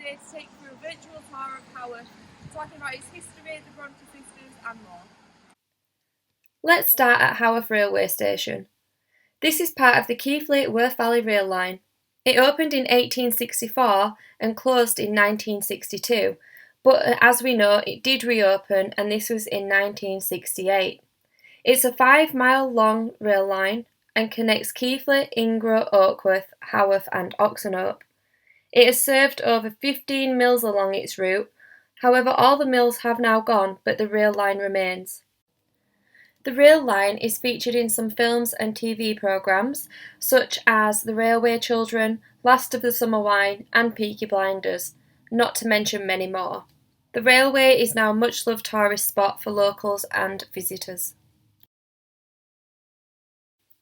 today to take you through a virtual tour of Haworth, talking about its history, the Bronte sisters and more. Let's start at Haworth railway station. This is part of the Keighley-Worth Valley Rail Line. It opened in 1864 and closed in 1962, but as we know it did reopen and this was in 1968. It's a 5-mile long rail line and connects Keighley, Ingrove, Oakworth, Haworth and Oxenhope. It has served over 15 mills along its route, however all the mills have now gone but the rail line remains. The rail line is featured in some films and TV programmes such as The Railway Children, Last of the Summer Wine and Peaky Blinders, not to mention many more. The railway is now a much loved tourist spot for locals and visitors.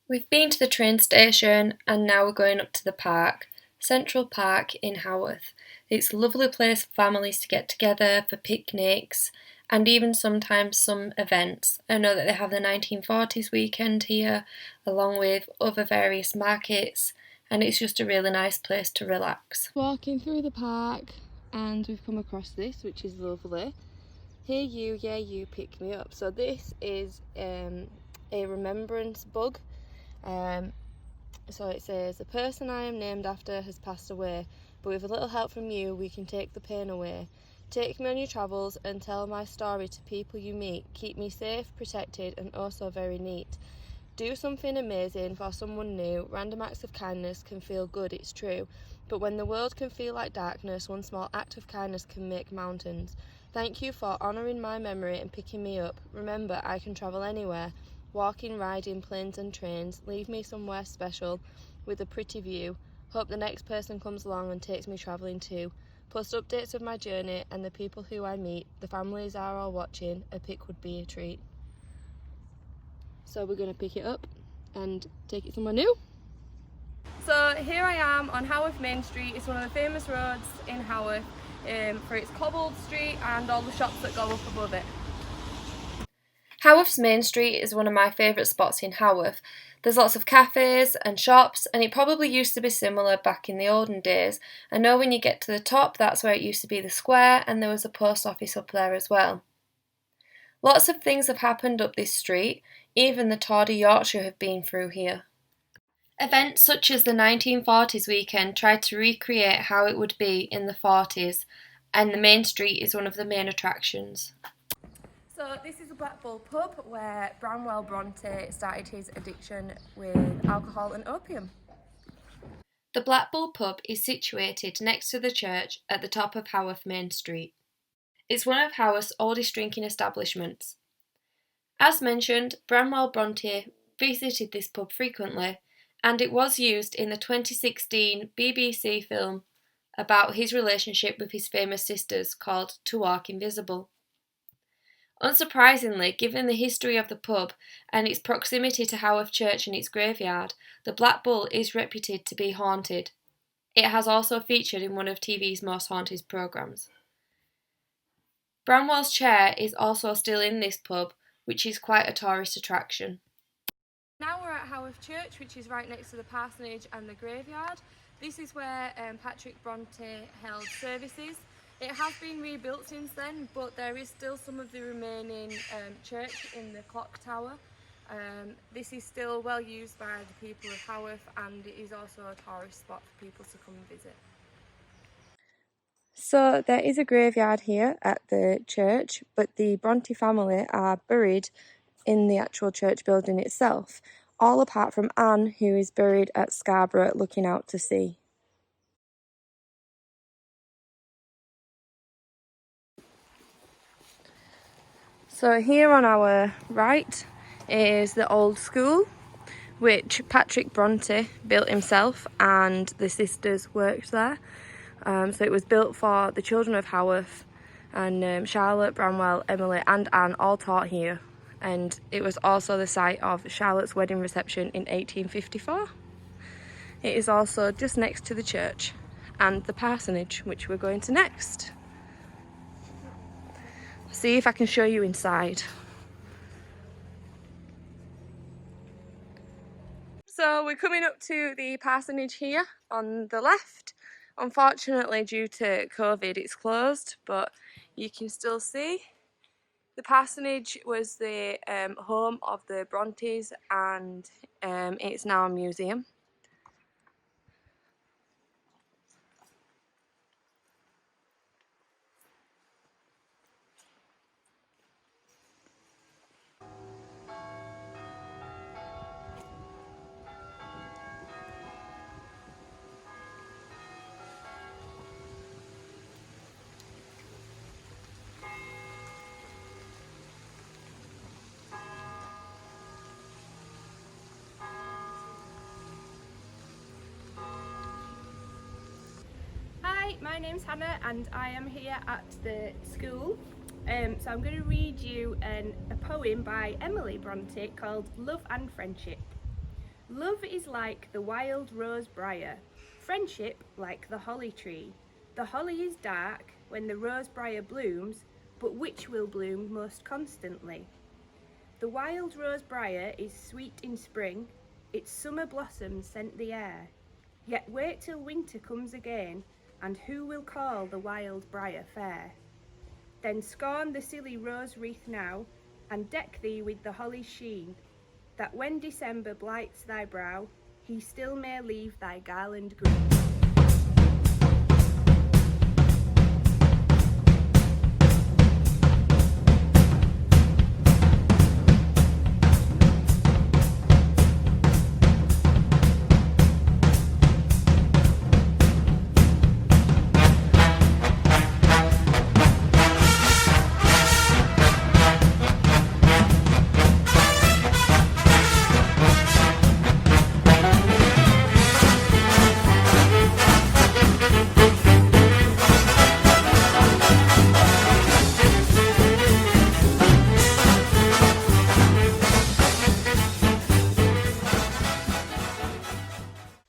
We've been to the train station and now we're going up to the park, Central Park in Haworth. It's a lovely place for families to get together for picnics and even sometimes some events. I know that they have the 1940s weekend here along with other various markets, and it's just a really nice place to relax. Walking through the park and we've come across this, which is lovely. Hey you, yeah you, pick me up. So this is a remembrance bug. So it says, the person I am named after has passed away, but with a little help from you we can take the pain away. Take me on your travels and tell my story to people you meet. Keep me safe, protected and also very neat. Do something amazing for someone new. Random acts of kindness can feel good, it's true. But when the world can feel like darkness, one small act of kindness can make mountains. Thank you for honouring my memory and picking me up. Remember, I can travel anywhere. Walking, riding, planes and trains. Leave me somewhere special with a pretty view. Hope the next person comes along and takes me travelling too. Post updates of my journey and the people who I meet. The families are all watching. A pic would be a treat. So we're going to pick it up and take it somewhere new. So here I am on Haworth Main Street. It's one of the famous roads in Haworth for its cobbled street and all the shops that go up above it. Haworth's Main Street is one of my favourite spots in Haworth. There's lots of cafes and shops, and it probably used to be similar back in the olden days. I know when you get to the top, that's where it used to be the square, and there was a post office up there as well. Lots of things have happened up this street, even the Tour de Yorkshire have been through here. Events such as the 1940s weekend tried to recreate how it would be in the 40s, and the main street is one of the main attractions. So this is the Black Bull pub where Branwell Bronte started his addiction with alcohol and opium. The Black Bull pub is situated next to the church at the top of Haworth Main Street. It's one of Haworth's oldest drinking establishments. As mentioned, Branwell Bronte visited this pub frequently, and it was used in the 2016 BBC film about his relationship with his famous sisters called To Walk Invisible. Unsurprisingly, given the history of the pub and its proximity to Haworth Church and its graveyard, the Black Bull is reputed to be haunted. It has also featured in one of TV's most haunted programmes. Branwell's chair is also still in this pub, which is quite a tourist attraction. Now we're at Haworth Church, which is right next to the parsonage and the graveyard. This is where Patrick Bronte held services. It has been rebuilt since then, but there is still some of the remaining church in the clock tower. This is still well used by the people of Haworth, and it is also a tourist spot for people to come and visit. So there is a graveyard here at the church, but the Bronte family are buried in the actual church building itself, all apart from Anne, who is buried at Scarborough looking out to sea. So here on our right is the old school, which Patrick Bronte built himself and the sisters worked there. So it was built for the children of Haworth, and Charlotte, Branwell, Emily and Anne all taught here. And it was also the site of Charlotte's wedding reception in 1854. It is also just next to the church and the parsonage, which we're going to next. See if I can show you inside. So we're coming up to the parsonage here on the left. Unfortunately, due to COVID, it's closed, but you can still see. The parsonage was the home of the Brontes, and it's now a museum. Hi, my name's Hannah and I am here at the school. So I'm going to read you a poem by Emily Bronte called Love and Friendship. Love is like the wild rose briar, friendship like the holly tree. The holly is dark when the rose briar blooms, but which will bloom most constantly? The wild rose briar is sweet in spring, its summer blossoms scent the air. Yet wait till winter comes again, and who will call the wild briar fair? Then scorn the silly rose wreath now, and deck thee with the holly's sheen, that when December blights thy brow, he still may leave thy garland green.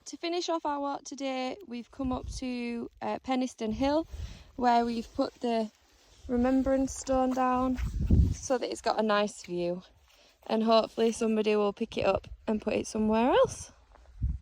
To finish off our walk today, we've come up to Penistone Hill, where we've put the remembrance stone down so that it's got a nice view, and hopefully somebody will pick it up and put it somewhere else.